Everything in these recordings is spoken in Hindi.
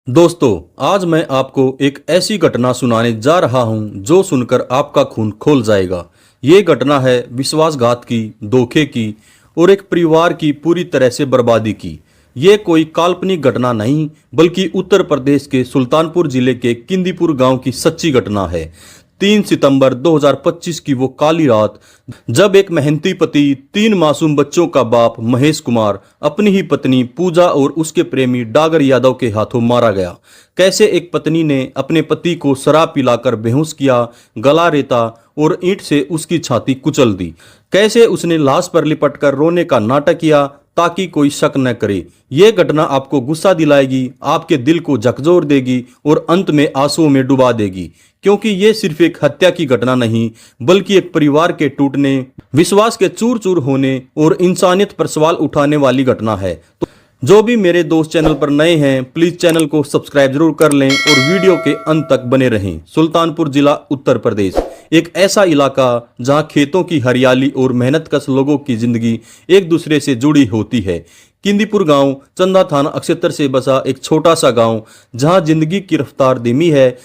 दोस्तों, आज मैं आपको एक ऐसी घटना सुनाने जा रहा हूं जो सुनकर आपका खून खौल जाएगा। ये घटना है विश्वासघात की, धोखे की और एक परिवार की पूरी तरह से बर्बादी की। ये कोई काल्पनिक घटना नहीं, बल्कि उत्तर प्रदेश के सुल्तानपुर जिले के किंदीपुर गांव की सच्ची घटना है। 3 सितंबर 2025 की वो काली रात, जब एक मेहनती पति, 3 मासूम बच्चों का बाप महेश कुमार अपनी ही पत्नी पूजा और उसके प्रेमी डागर यादव के हाथों मारा गया। कैसे एक पत्नी ने अपने पति को शराब पिलाकर बेहोश किया, गला रेता और ईंट से उसकी छाती कुचल दी। कैसे उसने लाश पर लिपटकर रोने का नाटक किया ताकि कोई शक न करे। यह घटना आपको गुस्सा दिलाएगी, आपके दिल को झकझोर देगी और अंत में आंसुओं में डुबा देगी, क्योंकि ये सिर्फ एक हत्या की घटना नहीं, बल्कि एक परिवार के टूटने, विश्वास के चूर चूर होने और इंसानियत पर सवाल उठाने वाली घटना है। तो जो भी मेरे दोस्त चैनल पर नए हैं, प्लीज चैनल को सब्सक्राइब जरूर कर लें और वीडियो के अंत तक बने रहें। सुल्तानपुर जिला, उत्तर प्रदेश, एक ऐसा इलाका जहां खेतों की हरियाली और मेहनतकश लोगों की जिंदगी एक दूसरे से जुड़ी होती है। किंदीपुर गांव चंदा थाना अक्षेत्र से बसा एक छोटा सा गांव, जहां जिंदगी की रफ्तार धीमी है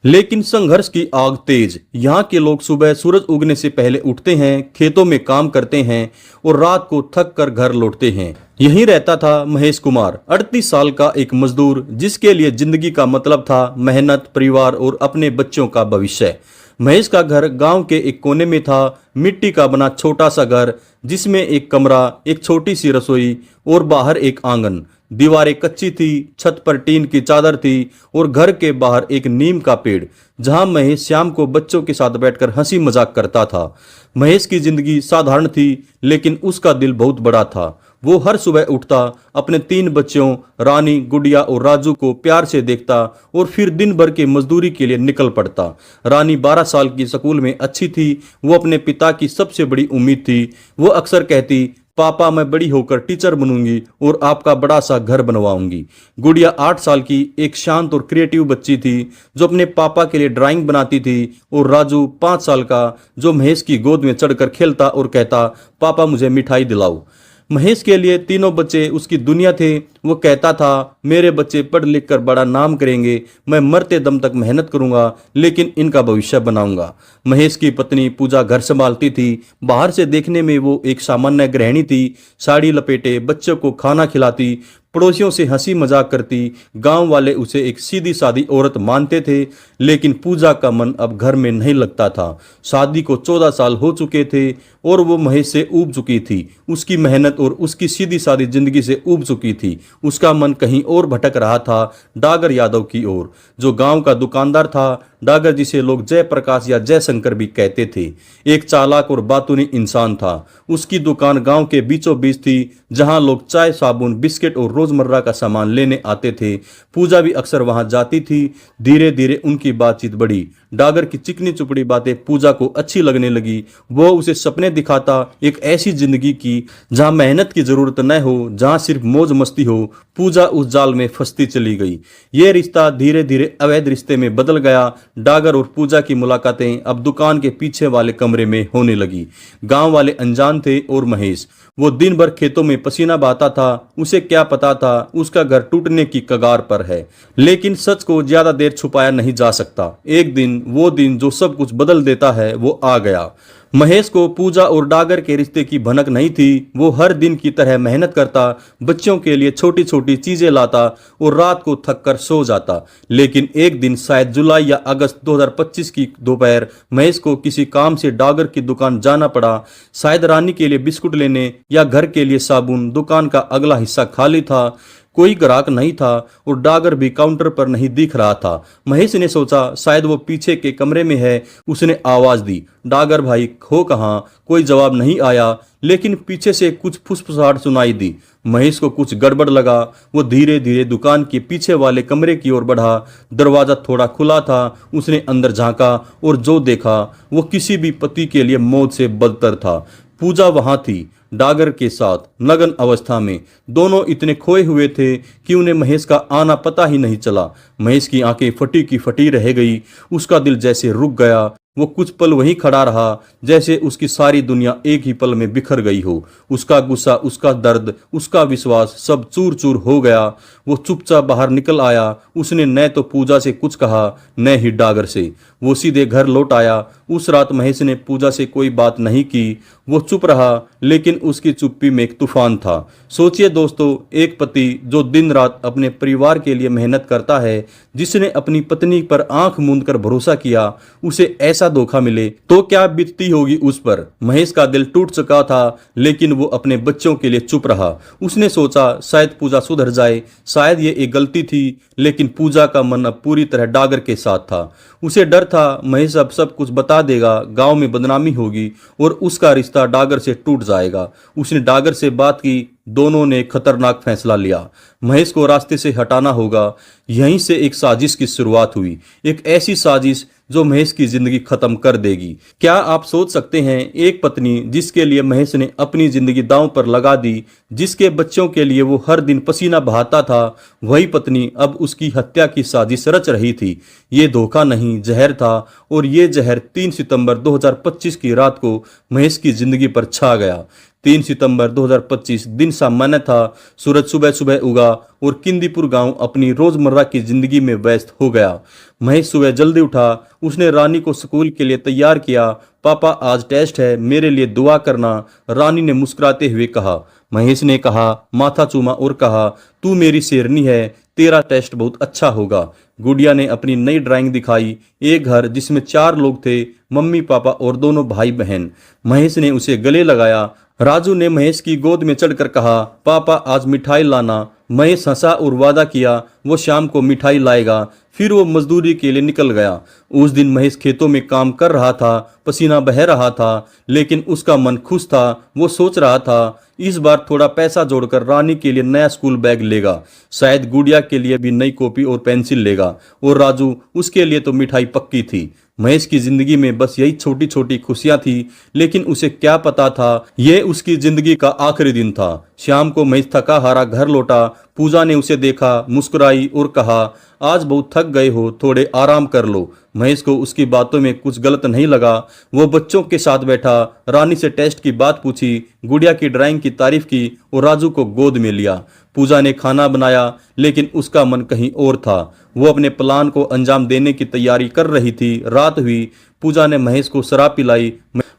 लेकिन संघर्ष की आग तेज। यहाँ के लोग सुबह सूरज उगने से पहले उठते हैं, खेतों में काम करते हैं और रात को थक कर घर लौटते हैं। यहीं रहता था महेश कुमार, 38 साल का एक मजदूर, जिसके लिए जिंदगी का मतलब था मेहनत, परिवार और अपने बच्चों का भविष्य। महेश का घर गांव के एक कोने में था, मिट्टी का बना छोटा सा घर, जिसमें एक कमरा, एक छोटी सी रसोई और बाहर एक आंगन। दीवारें कच्ची थी, छत पर टीन की चादर थी और घर के बाहर एक नीम का पेड़, जहां महेश शाम को बच्चों के साथ बैठकर हंसी मजाक करता था। महेश की जिंदगी साधारण थी, लेकिन उसका दिल बहुत बड़ा था। वो हर सुबह उठता, अपने 3 बच्चों रानी, गुड़िया और राजू को प्यार से देखता और फिर दिन भर के मजदूरी के लिए निकल पड़ता। रानी 12 साल की, स्कूल में अच्छी थी, वो अपने पिता की सबसे बड़ी उम्मीद थी। वो अक्सर कहती, पापा मैं बड़ी होकर टीचर बनूंगी और आपका बड़ा सा घर बनवाऊंगी। गुड़िया 8 साल की, एक शांत और क्रिएटिव बच्ची थी, जो अपने पापा के लिए ड्राइंग बनाती थी। और राजू 5 साल का, जो महेश की गोद में चढ़कर खेलता और कहता, पापा मुझे मिठाई दिलाओ। महेश के लिए तीनों बच्चे उसकी दुनिया थे। वो कहता था, मेरे बच्चे पढ़ लिख कर बड़ा नाम करेंगे, मैं मरते दम तक मेहनत करूंगा, लेकिन इनका भविष्य बनाऊंगा। महेश की पत्नी पूजा घर संभालती थी। बाहर से देखने में वो एक सामान्य गृहिणी थी, साड़ी लपेटे बच्चों को खाना खिलाती, पड़ोसियों से हंसी मजाक करती। गांव वाले उसे एक सीधी सादी औरत मानते थे, लेकिन पूजा का मन अब घर में नहीं लगता था। शादी को 14 साल हो चुके थे और वो महेश से ऊब चुकी थी। उसकी मेहनत और उसकी सीधी सादी जिंदगी से ऊब चुकी थी। उसका मन कहीं और भटक रहा था, डागर यादव की ओर, जो गांव का दुकानदार था। डागर, जिसे लोग जयप्रकाश या जयशंकर भी कहते थे, एक चालाक और बातूनी इंसान था। उसकी दुकान गांव के बीचों बीच थी, जहां लोग चाय, साबुन, बिस्किट और रोजमर्रा का सामान लेने आते थे। पूजा भी अक्सर वहां जाती थी। धीरे धीरे उनकी बातचीत बढ़ी। डागर की चिकनी चुपड़ी बातें पूजा को अच्छी लगने लगी। वो उसे सपने दिखाता, एक ऐसी जिंदगी की जहां मेहनत की जरूरत न हो, जहां सिर्फ मौज मस्ती हो। पूजा उस जाल में फंसती चली गई। ये रिश्ता धीरे धीरे अवैध रिश्ते में बदल गया। डागर और पूजा की मुलाकातें अब दुकान के पीछे वाले कमरे में होने लगी। गांव वाले अनजान थे और महेश, वो दिन भर खेतों में पसीना बहाता था। उसे क्या पता था, उसका घर टूटने की कगार पर है। लेकिन सच को ज्यादा देर छुपाया नहीं जा सकता। एक दिन, वो दिन जो सब कुछ बदल देता है, वो आ गया। महेश को पूजा और डागर के रिश्ते की भनक नहीं थी। वो हर दिन की तरह मेहनत करता, बच्चों के लिए छोटी छोटी चीजें लाता और रात को थक कर सो जाता। लेकिन एक दिन, शायद जुलाई या अगस्त 2025 की दोपहर, महेश को किसी काम से डागर की दुकान जाना पड़ा। शायद रानी के लिए बिस्कुट लेने या घर के लिए साबुन। दुकान का अगला हिस्सा खाली था, कोई ग्राहक नहीं था और डागर भी काउंटर पर नहीं दिख रहा था। महेश ने सोचा, शायद वो पीछे के कमरे में है। उसने आवाज दी, डागर भाई हो कहाँ? कोई जवाब नहीं आया, लेकिन पीछे से कुछ फुसफुसाहट सुनाई दी। महेश को कुछ गड़बड़ लगा। वो धीरे धीरे दुकान के पीछे वाले कमरे की ओर बढ़ा। दरवाजा थोड़ा खुला था। उसने अंदर झांका और जो देखा, वो किसी भी पति के लिए मौत से बदतर था। पूजा वहां थी, डागर के साथ, नग्न अवस्था में। दोनों इतने खोए हुए थे कि उन्हें महेश का आना पता ही नहीं चला। महेश की आंखें फटी की फटी रह गई। उसका दिल जैसे रुक गया। वो कुछ पल वहीं खड़ा रहा, जैसे उसकी सारी दुनिया एक ही पल में बिखर गई हो। उसका गुस्सा, उसका दर्द, उसका विश्वास सब चूर चूर हो गया। वो चुपचाप बाहर निकल आया। उसने न तो पूजा से कुछ कहा, न ही डागर से। वो सीधे घर लौट आया। उस रात महेश ने पूजा से कोई बात नहीं की। वो चुप रहा, लेकिन उसकी चुप्पी में एक तूफान था। सोचिए दोस्तों, एक पति जो दिन रात अपने परिवार के लिए मेहनत करता है, जिसने अपनी पत्नी पर आंख मूंद कर भरोसा किया, उसे ऐसा धोखा मिले तो क्या बीतती होगी उस पर। महेश का दिल टूट चुका था, लेकिन वो अपने बच्चों के लिए चुप रहा। उसने सोचा शायद पूजा सुधर जाए, शायद ये एक गलती थी। लेकिन पूजा का मन अब पूरी तरह डागर के साथ था। उसे डर था महेश अब सब कुछ बता देगा, गांव में बदनामी होगी और उसका रिश्ता डागर से टूट जाएगा। उसने डागर से बात की। दोनों ने खतरनाक फैसला लिया। महेश को रास्ते से हटाना होगा। यहीं से एक साजिश की शुरुआत हुई, एक ऐसी साजिश जो महेश की जिंदगी खत्म कर देगी। क्या आप सोच सकते हैं, एक पत्नी जिसके लिए महेश ने अपनी जिंदगी दांव पर लगा दी, जिसके बच्चों के लिए वो हर दिन पसीना बहाता था, वही पत्नी अब उसकी हत्या की साजिश रच रही थी। ये धोखा नहीं, जहर था। और ये जहर 3 सितंबर 2025 की रात को महेश की जिंदगी पर छा गया। 3 सितंबर 2025 दिन सामान्य था। सूरज सुबह सुबह उगा और किंदीपुर गांव अपनी रोजमर्रा की जिंदगी में व्यस्त हो गया। महेश सुबह जल्दी उठा। उसने रानी को स्कूल के लिए तैयार किया। पापा आज टेस्ट है, मेरे लिए दुआ करना, रानी ने मुस्कुराते हुए कहा। महेश ने कहा, माथा चूमा और कहा, तू मेरी शेरनी है, तेरा टेस्ट बहुत अच्छा होगा। गुड़िया ने अपनी नई ड्राइंग दिखाई। एक घर जिसमें 4 लोग थे, मम्मी पापा और दोनों भाई बहन। महेश ने उसे गले लगाया। राजू ने महेश की गोद में चढ़कर कहा, पापा आज मिठाई लाना। महेश हंसा और वादा किया वो शाम को मिठाई लाएगा। फिर वो मजदूरी के लिए निकल गया। उस दिन महेश खेतों में काम कर रहा था, पसीना बह रहा था, लेकिन उसका मन खुश था। वो सोच रहा था इस बार थोड़ा पैसा जोड़कर रानी के लिए नया स्कूल बैग लेगा, शायद गुड़िया के लिए भी नई कॉपी और पेंसिल लेगा, और राजू उसके लिए तो मिठाई पक्की थी। महेश की जिंदगी में बस यही छोटी छोटी खुशियां थी, लेकिन उसे क्या पता था यह उसकी जिंदगी का आखिरी दिन था। शाम को महेश थका हारा घर लौटा। पूजा ने उसे देखा, मुस्कुराई और कहा, आज बहुत थक गए हो, थोड़े आराम कर लो। महेश को उसकी बातों में कुछ गलत नहीं लगा। वो बच्चों के साथ बैठा, रानी से टेस्ट की बात पूछी, गुड़िया की ड्राइंग की तारीफ की और राजू को गोद में लिया। पूजा ने खाना बनाया, लेकिन उसका मन कहीं और था। वो अपने प्लान को अंजाम देने की तैयारी कर रही थी। रात हुई। पूजा ने महेश को शराब पिलाई।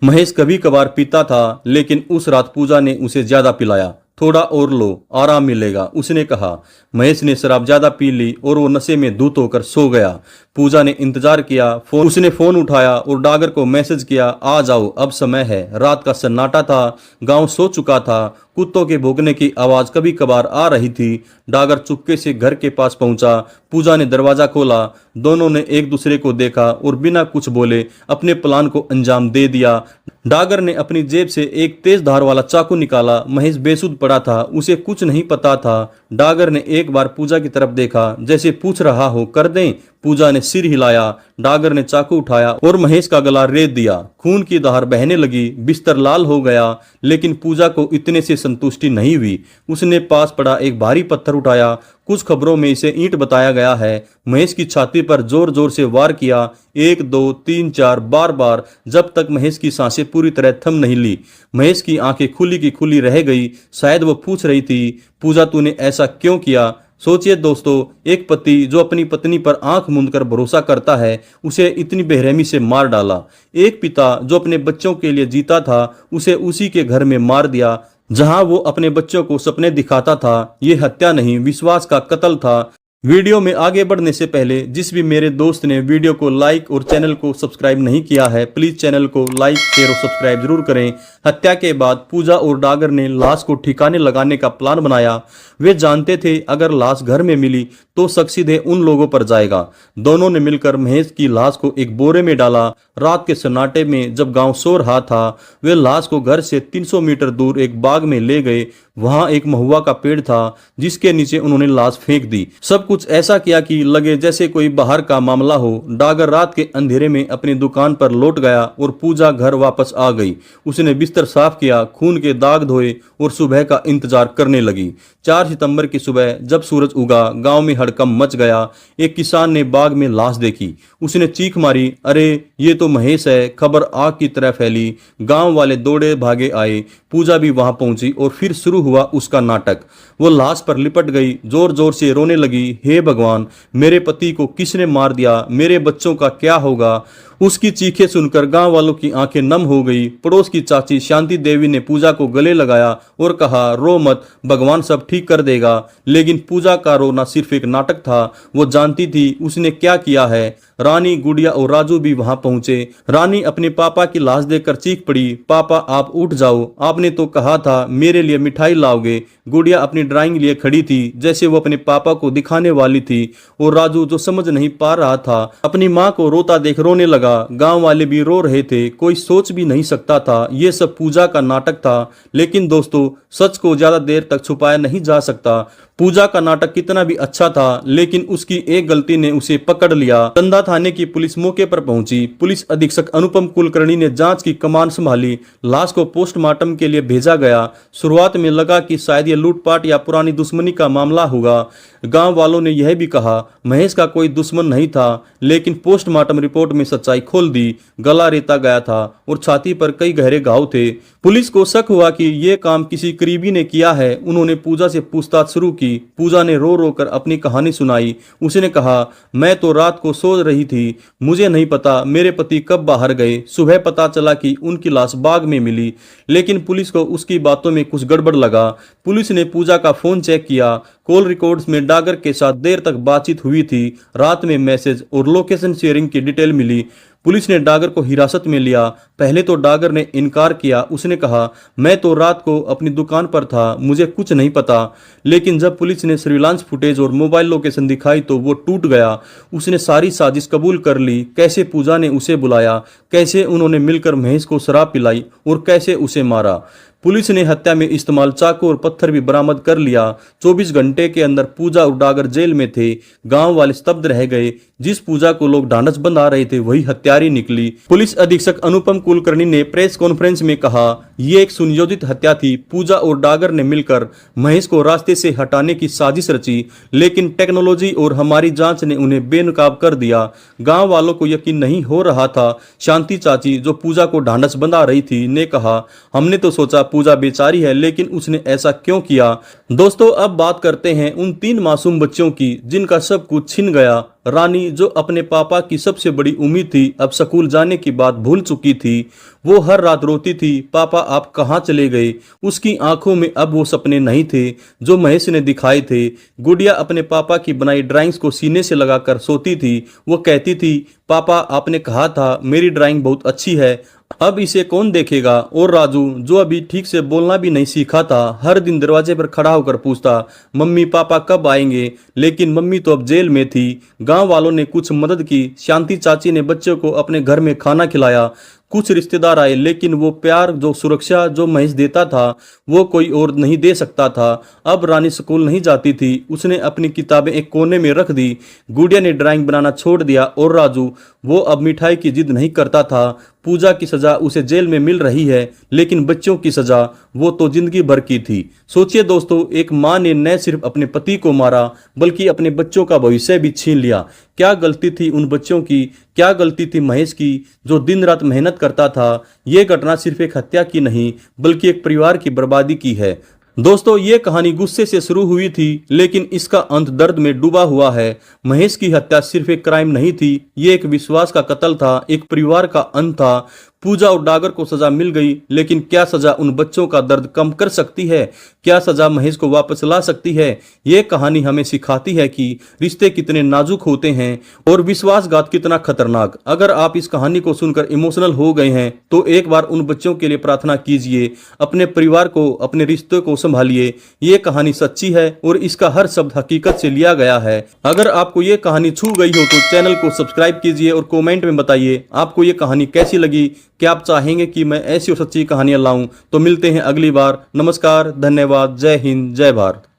महेश कभी कभार पीता था, लेकिन उस रात पूजा ने उसे ज्यादा पिलाया। थोड़ा और लो, आराम मिलेगा, उसने कहा। महेश ने शराब ज्यादा पी ली और वो नशे में धुत होकर सो गया। पूजा ने इंतजार किया। उसने फोन उठाया और डागर को मैसेज किया, आ जाओ अब समय है। रात का सन्नाटा था, गांव सो चुका था। कुत्तों के भौंकने की आवाज कभी कभार आ रही थी। डागर चुपके से घर के पास पहुंचा। पूजा ने दरवाजा खोला। दोनों ने एक दूसरे को देखा और बिना कुछ बोले अपने प्लान को अंजाम दे दिया। डागर ने अपनी जेब से एक तेज धार वाला चाकू निकाला। महेश बेसुध पड़ा था, उसे कुछ नहीं पता था। डागर ने एक बार पूजा की तरफ देखा, जैसे पूछ रहा हो कर दें। पूजा ने सिर हिलाया। डागर ने चाकू उठाया और महेश का गला रेत दिया। खून की धार बहने लगी। बिस्तर लाल हो गया, लेकिन पूजा को इतने से संतुष्टि नहीं हुई। उसने पास पड़ा एक भारी पत्थर उठाया। कुछ खबरों में इसे ईंट बताया गया है। महेश की छाती पर जोर जोर से वार किया, 1 2 3 4 बार बार, जब तक महेश की सांसें पूरी तरह थम नहीं ली। महेश की आंखें खुली की खुली रह गई। शायद वो पूछ रही थी, पूजा तूने ऐसा क्यों किया। सोचिए दोस्तों, एक पति जो अपनी पत्नी पर आंख मूंदकर भरोसा करता है, उसे इतनी बेरहमी से मार डाला। एक पिता जो अपने बच्चों के लिए जीता था, उसे उसी के घर में मार दिया जहां वो अपने बच्चों को सपने दिखाता था। ये हत्या नहीं, विश्वास का कत्ल था। वीडियो में आगे बढ़ने से पहले जिस भी मेरे दोस्त ने वीडियो को लाइक और चैनल को सब्सक्राइब नहीं किया है, प्लीज चैनल को लाइक शेयर और सब्सक्राइब जरूर करें। हत्या के बाद पूजा और डागर ने लाश को ठिकाने लगाने का प्लान बनाया। वे जानते थे अगर लाश घर में मिली तो शक सीधे उन लोगों पर जाएगा। दोनों ने मिलकर महेश की लाश को एक बोरे में डाला। रात के सन्नाटे में जब गांव सो रहा था, वे लाश को घर से 300 मीटर दूर एक बाग में ले गए। वहां एक महुआ का पेड़ था, जिसके नीचे उन्होंने लाश फेंक दी। सब कुछ ऐसा किया कि लगे जैसे कोई बाहर का मामला हो। डागर रात के अंधेरे में अपनी दुकान पर लौट गया और पूजा घर वापस आ गई। उसने बिस्तर साफ किया, खून के दाग धोए और सुबह का इंतजार करने लगी। 4 सितंबर की सुबह जब सूरज उगा, गांव में हड़कंप मच गया। एक किसान ने बाग में लाश देखी। उसने चीख मारी, अरे ये तो महेश है। खबर आग की तरह फैली। गांव वाले दौड़े भागे आए। पूजा भी वहां पहुंची और फिर शुरू हुआ उसका नाटक। वो लाश पर लिपट गई, जोर जोर से रोने लगी, हे भगवान, मेरे पति को किसने मार दिया, मेरे बच्चों का क्या होगा। उसकी चीखें सुनकर गांव वालों की आंखें नम हो गई। पड़ोस की चाची शांति देवी ने पूजा को गले लगाया और कहा, रो मत, भगवान सब ठीक कर देगा। लेकिन पूजा का रोना सिर्फ एक नाटक था। वो जानती थी उसने क्या किया है। रानी, गुड़िया और राजू भी वहां पहुंचे। रानी अपने पापा की लाश देखकर चीख पड़ी, पापा आप उठ जाओ, आपने तो कहा था मेरे लिए मिठाई लाओगे। गुड़िया अपनी ड्राइंग लिए खड़ी थी जैसे वो अपने पापा को दिखाने वाली थी। और राजू जो समझ नहीं पा रहा था, अपनी माँ को रोता देख रोने लगा। गांव वाले भी रो रहे थे। कोई सोच भी नहीं सकता था ये सब पूजा का नाटक था। लेकिन दोस्तों, सच को ज्यादा देर तक छुपाया नहीं जा सकता। पूजा का नाटक कितना भी अच्छा था, लेकिन उसकी एक गलती ने उसे पकड़ लिया। चंदा थाने की पुलिस मौके पर पहुंची। पुलिस अधीक्षक अनुपम कुलकर्णी ने जांच की कमान संभाली। लाश को पोस्टमार्टम के लिए भेजा गया। शुरुआत में लगा कि शायद ये लूटपाट या पुरानी दुश्मनी का मामला होगा। गांव वालों ने यह भी कहा महेश का कोई दुश्मन नहीं था, लेकिन पोस्टमार्टम रिपोर्ट में सच्चाई खोल दी। गला रेता गया था और छाती पर कई गहरे घाव थे। पुलिस को शक हुआ कि यह काम किसी करीबी ने किया है। उन्होंने पूजा से पूछताछ शुरू की। पूजा ने रो रो कर अपनी कहानी सुनाई। उसने कहा, मैं तो रात को सो रही थी, मुझे नहीं पता मेरे पति कब बाहर गए। सुबह पता चला कि उनकी लाश बाग में मिली। लेकिन पुलिस को उसकी बातों में कुछ गड़बड़ लगा। पुलिस ने पूजा का फोन चेक किया। कॉल रिकॉर्ड्स में डागर के साथ देर तक बातचीत हुई थी। रात में मैसेज और लोकेशन शेयरिंग की डिटेल मिली। पुलिस ने डागर को हिरासत में लिया। पहले तो डागर ने इनकार किया। उसने कहा, मैं तो रात को अपनी दुकान पर था, मुझे कुछ नहीं पता। लेकिन जब पुलिस ने सर्विलांस फुटेज और मोबाइल लोकेशन दिखाई तो वो टूट गया। उसने सारी साजिश कबूल कर ली। कैसे पूजा ने उसे बुलाया, कैसे उन्होंने मिलकर महेश को शराब पिलाई और कैसे उसे मारा। पुलिस ने हत्या में इस्तेमाल चाकू और पत्थर भी बरामद कर लिया। 24 घंटे के अंदर पूजा और डागर जेल में थे। गांव वाले स्तब्ध रह गए। जिस पूजा को लोग ढांढस बंधा रहे थे वही हत्यारी निकली। पुलिस अधीक्षक अनुपम कुलकर्णी ने प्रेस कॉन्फ्रेंस में कहा, यह एक सुनियोजित हत्या थी। पूजा और डागर ने मिलकर महेश को रास्ते से हटाने की साजिश रची, लेकिन टेक्नोलॉजी और हमारी जांच ने उन्हें बेनकाब कर दिया। गांव वालों को यकीन नहीं हो रहा था। शांति चाची, जो पूजा को ढांढस बंधा रही थी, ने कहा, हमने तो सोचा पूजा बेचारी है, लेकिन उसने ऐसा क्यों किया। दोस्तों, अब बात करते हैं उन 3 मासूम बच्चों की जिनका सब कुछ छिन गया। रानी, जो अपने पापा की सबसे बड़ी उम्मीद थी, अब स्कूल जाने की बात भूल चुकी थी। वो हर रात रोती थी, पापा आप कहाँ चले गए। उसकी आंखों में अब वो सपने नहीं थे जो महेश ने दिखाए थे। गुड़िया अपने पापा की बनाई ड्राइंग्स को सीने से लगाकर सोती थी। वो कहती थी, पापा आपने कहा था मेरी ड्राइंग बहुत अच्छी है, अब इसे कौन देखेगा। और राजू, जो अभी ठीक से बोलना भी नहीं सीखा था, हर दिन दरवाजे पर खड़ा होकर पूछता, मम्मी पापा कब आएंगे। लेकिन मम्मी तो अब जेल में थी। गांव वालों ने कुछ मदद की। शांति चाची ने बच्चों को अपने घर में खाना खिलाया। कुछ रिश्तेदार आए, लेकिन वो प्यार, जो सुरक्षा जो महेश देता था, वो कोई और नहीं दे सकता था। अब रानी स्कूल नहीं जाती थी। उसने अपनी किताबें एक कोने में रख दी। गुड़िया ने ड्राइंग बनाना छोड़ दिया और राजू, वो अब मिठाई की जिद नहीं करता था। पूजा की सजा उसे जेल में मिल रही है, लेकिन बच्चों की सजा वो तो जिंदगी भर की थी। सोचिए दोस्तों, एक माँ ने न सिर्फ अपने पति को मारा, बल्कि अपने बच्चों का भविष्य भी छीन लिया। क्या गलती थी उन बच्चों की, क्या गलती थी महेश की, जो दिन रात मेहनत करता था। यह घटना सिर्फ एक हत्या की नहीं, बल्कि एक परिवार की बर्बादी की है। दोस्तों, ये कहानी गुस्से से शुरू हुई थी, लेकिन इसका अंत दर्द में डूबा हुआ है। महेश की हत्या सिर्फ एक क्राइम नहीं थी, ये एक विश्वास का कत्ल था, एक परिवार का अंत था। पूजा और डागर को सजा मिल गई, लेकिन क्या सजा उन बच्चों का दर्द कम कर सकती है? क्या सजा महेश को वापस ला सकती है? ये कहानी हमें सिखाती है कि रिश्ते कितने नाजुक होते हैं और विश्वासघात कितना खतरनाक। अगर आप इस कहानी को सुनकर इमोशनल हो गए हैं तो एक बार उन बच्चों के लिए प्रार्थना कीजिए। अपने परिवार को, अपने रिश्ते को संभालिए। ये कहानी सच्ची है और इसका हर शब्द हकीकत से लिया गया है। अगर आपको ये कहानी छू गई हो तो चैनल को सब्सक्राइब कीजिए और कमेंट में बताइए आपको ये कहानी कैसी लगी। क्या आप चाहेंगे कि मैं ऐसी और सच्ची कहानियां लाऊं? तो मिलते हैं अगली बार। नमस्कार, धन्यवाद, जय हिंद, जय भारत।